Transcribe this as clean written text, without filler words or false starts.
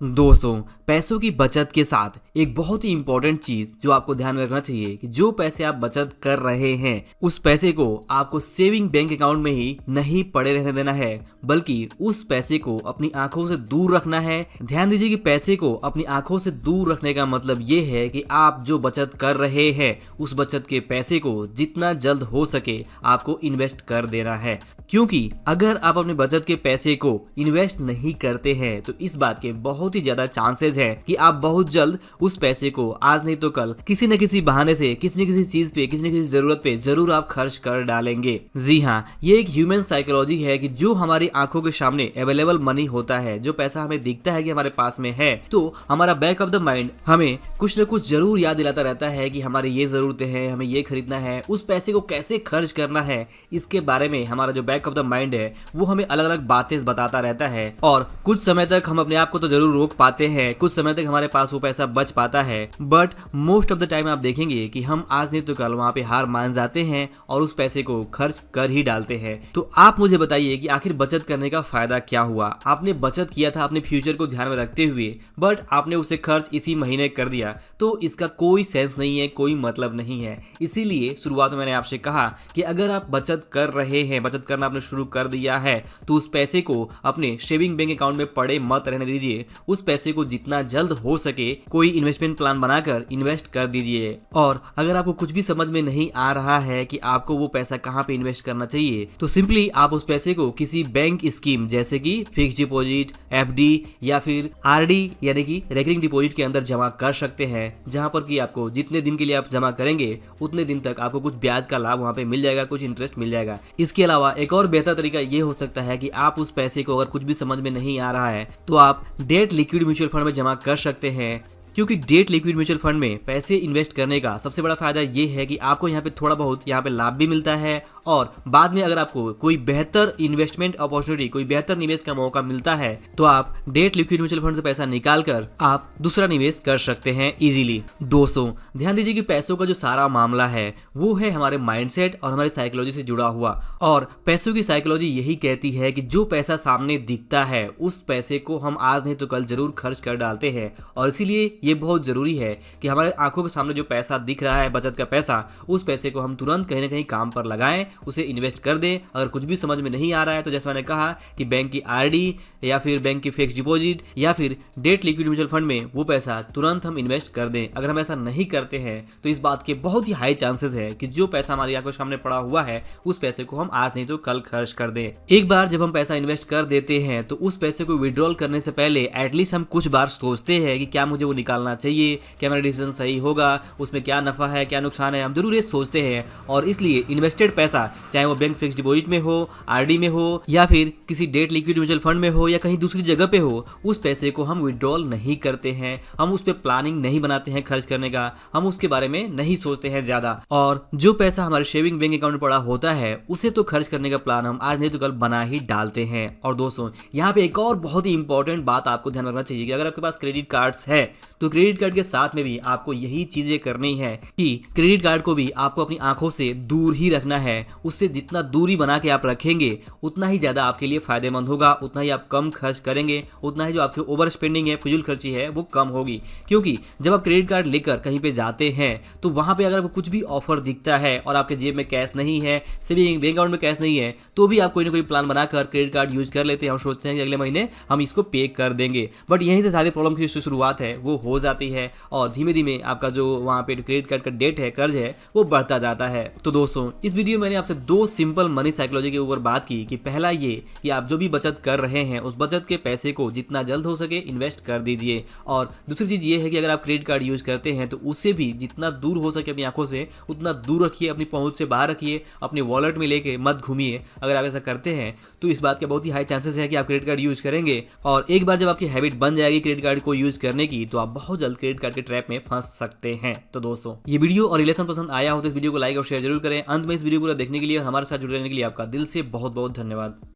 दोस्तों, पैसों की बचत के साथ एक बहुत ही इंपॉर्टेंट चीज जो आपको ध्यान में रखना चाहिए कि जो पैसे आप बचत कर रहे हैं उस पैसे को आपको सेविंग बैंक अकाउंट में ही नहीं पड़े रहने देना है, बल्कि उस पैसे को अपनी आंखों से दूर रखना है। ध्यान दीजिए कि पैसे को अपनी आंखों से दूर रखने का मतलब ये है कि आप जो बचत कर रहे हैं उस बचत के पैसे को जितना जल्द हो सके आपको इन्वेस्ट कर देना है, क्योंकि अगर आप अपने बचत के पैसे को इन्वेस्ट नहीं करते हैं तो इस बात के बहुत ही ज्यादा चांसेस है कि आप बहुत जल्द उस पैसे को आज नहीं तो कल किसी न किसी बहाने से किसी न किसी चीज पे किसी न किसी जरूरत पे जरूर आप खर्च कर डालेंगे। जी हाँ, ये एक ह्यूमन साइकोलॉजी है कि जो हमारी आंखों के सामने अवेलेबल मनी होता है, जो पैसा हमें दिखता है कि हमारे पास में है, तो हमारा बैक ऑफ द माइंड हमें कुछ न कुछ जरूर याद दिलाता रहता है कि हमारी ये जरूरतें हैं, हमें ये खरीदना है, उस पैसे को कैसे खर्च करना है, इसके बारे में हमारा जो बैक ऑफ द माइंड है वो हमें अलग अलग बातें बताता रहता है। और कुछ समय तक हम अपने आप को तो जरूर रोक पाते हैं, कुछ समय तक हमारे पास वो पैसा बच पाता है, but most of the time आप देखेंगे कि हम आज नहीं तो कल वहां पे हार मान जाते हैं और उस पैसे को खर्च कर ही डालते हैं। तो आप मुझे बताइए कि आखिर बचत करने का फायदा क्या हुआ। आपने बचत किया था अपने फ्यूचर को ध्यान में रखते हुए, बट आपने उसे खर्च इसी महीने कर दिया, तो इसका कोई सेंस नहीं है, कोई मतलब नहीं है। इसीलिए शुरुआत में मैंने आपसे कहा कि अगर आप बचत कर रहे हैं, बचत करना आपने शुरू कर दिया है, तो उस पैसे को अपने सेविंग बैंक अकाउंट में पड़े मत रहने दीजिए। उस पैसे को जितना जल्द हो सके कोई इन्वेस्टमेंट प्लान बनाकर इन्वेस्ट कर दीजिए। और अगर आपको कुछ भी समझ में नहीं आ रहा है कि आपको वो पैसा कहाँ पे इन्वेस्ट करना चाहिए, तो सिंपली आप उस पैसे को किसी बैंक स्कीम जैसे कि फिक्स डिपॉजिट, एफडी या फिर आरडी यानी कि रेकरिंग डिपॉजिट के अंदर जमा कर सकते हैं, जहां पर कि आपको जितने दिन के लिए आप जमा करेंगे उतने दिन तक आपको कुछ ब्याज का लाभ वहां पे मिल जाएगा, कुछ इंटरेस्ट मिल जाएगा। इसके अलावा एक और बेहतर तरीका ये हो सकता है कि आप उस पैसे को अगर कुछ भी समझ में नहीं आ रहा है तो आप डेट लिक्विड म्यूचुअल फंड में जमा कर सकते हैं, क्योंकि डेट लिक्विड म्यूचुअल फंड में पैसे इन्वेस्ट करने का सबसे बड़ा फायदा ये है कि आपको यहाँ पे थोड़ा बहुत यहाँ पे लाभ भी मिलता है और बाद में अगर आपको कोई बेहतर इन्वेस्टमेंट अपॉर्चुनिटी, कोई बेहतर निवेश का मौका मिलता है तो आप डेट लिक्विड म्यूचुअल फंड से पैसा निकाल कर आप दूसरा निवेश कर सकते हैं इजीली। दोस्तों, ध्यान दीजिए कि पैसों का जो सारा मामला है वो है हमारे माइंडसेट और हमारी साइकोलॉजी से जुड़ा हुआ। और पैसों की साइकोलॉजी यही कहती है कि जो पैसा सामने दिखता है उस पैसे को हम आज नहीं तो कल जरूर खर्च कर डालते हैं। और इसीलिए ये बहुत जरूरी है कि हमारे आंखों के सामने जो पैसा दिख रहा है, बचत का पैसा, उस पैसे को हम तुरंत कहीं ना कहीं काम पर लगाएं, उसे इन्वेस्ट कर दें। अगर कुछ भी समझ में नहीं आ रहा है तो जैसे मैंने कहा कि बैंक की आरडी या फिर बैंक की फिक्स डिपॉजिट या फिर डेट लिक्विड म्यूचुअल फंड में वो पैसा तुरंत हम इन्वेस्ट कर दें। अगर हम ऐसा नहीं करते हैं तो इस बात के बहुत ही हाई चांसेस है कि जो पैसा हमारी आंखों के सामने पड़ा हुआ है उस पैसे को हम आज नहीं तो कल खर्च कर दें। एक बार जब हम पैसा इन्वेस्ट कर देते हैं तो उस पैसे को विड्रॉल करने से पहले एटलीस्ट हम कुछ बार सोचते हैं कि क्या मुझे वो निकालना चाहिए, क्या मेरा डिसीजन सही होगा, उसमें क्या नफा है, क्या नुकसान है, हम जरूर ये सोचते हैं। और इसलिए इन्वेस्टेड पैसा चाहे वो बैंक फिक्स डिपॉजिट में हो, आरडी में हो या फिर किसी डेट लिक्विड म्यूचुअल फंड में हो या कहीं दूसरी जगह पे हो, उस पैसे को हम विड्रॉल नहीं करते हैं, हम उस पर प्लानिंग नहीं बनाते हैं खर्च करने का, हम उसके बारे में नहीं सोचते हैं ज्यादा। और जो पैसा हमारे सेविंग बैंक अकाउंट में पड़ा होता है उसे तो खर्च करने का प्लान हम आज नहीं तो कल बना ही डालते हैं। और दोस्तों, यहाँ पे एक और बहुत ही इंपॉर्टेंट बात आपको ध्यान रखना चाहिए कि अगर आपके पास क्रेडिट कार्ड्स है तो क्रेडिट कार्ड के साथ में भी आपको यही चीजें करनी है कि क्रेडिट कार्ड को भी आपको अपनी आंखों से दूर ही रखना है। उससे जितना दूरी बना के आप रखेंगे उतना ही ज्यादा आपके लिए फायदेमंद होगा, उतना ही आप कम खर्च करेंगे, उतना ही जो आपकी ओवर स्पेंडिंग है, फिजूल खर्ची है, वो कम होगी। क्योंकि जब आप क्रेडिट कार्ड लेकर कहीं पे जाते हैं तो वहां पे अगर आपको कुछ भी ऑफर दिखता है और आपके जेब में कैश नहीं है, सेविंग बैंक अकाउंट में कैश नहीं है, तो भी आप कोई ना कोई प्लान बनाकर क्रेडिट कार्ड यूज कर लेते हैं और सोचते हैं कि अगले महीने हम इसको पे कर देंगे। बट यहीं से सारी प्रॉब्लम की जो शुरुआत है वो हो जाती है और धीमे धीमे आपका जो वहां पे क्रेडिट कार्ड का डेट है, कर्ज है, वो बढ़ता जाता है। तो दोस्तों, इस वीडियो में मैंने आपसे दो सिंपल मनी साइकोलॉजी के ऊपर बात की कि पहला ये कि आप जो भी बचत कर रहे हैं उस बचत के पैसे को जितना जल्द हो सके इन्वेस्ट कर दीजिए। और दूसरी चीज ये है कि अगर आप क्रेडिट कार्ड यूज करते हैं तो उसे भी जितना दूर हो सके अपनी आंखों से उतना दूर रखिए, अपनी पहुंच से बाहर रखिए, अपने वॉलेट में लेके मत घूमिए। अगर आप ऐसा करते हैं तो इस बात के बहुत ही हाई चांसेस है कि आप क्रेडिट कार्ड यूज करेंगे और एक बार जब आपकी हैबिट बन जाएगी क्रेडिट कार्ड को यूज करने की तो आप बहुत जल्द क्रेडिट कार्ड के ट्रैप में फंस सकते हैं। तो दोस्तों, ये वीडियो और रिलेशन पसंद आया हो तो इस वीडियो को लाइक और शेयर जरूर करें। अंत में इस वीडियो पूरा देखने के लिए और हमारे साथ जुड़े रहने के लिए आपका दिल से बहुत बहुत धन्यवाद।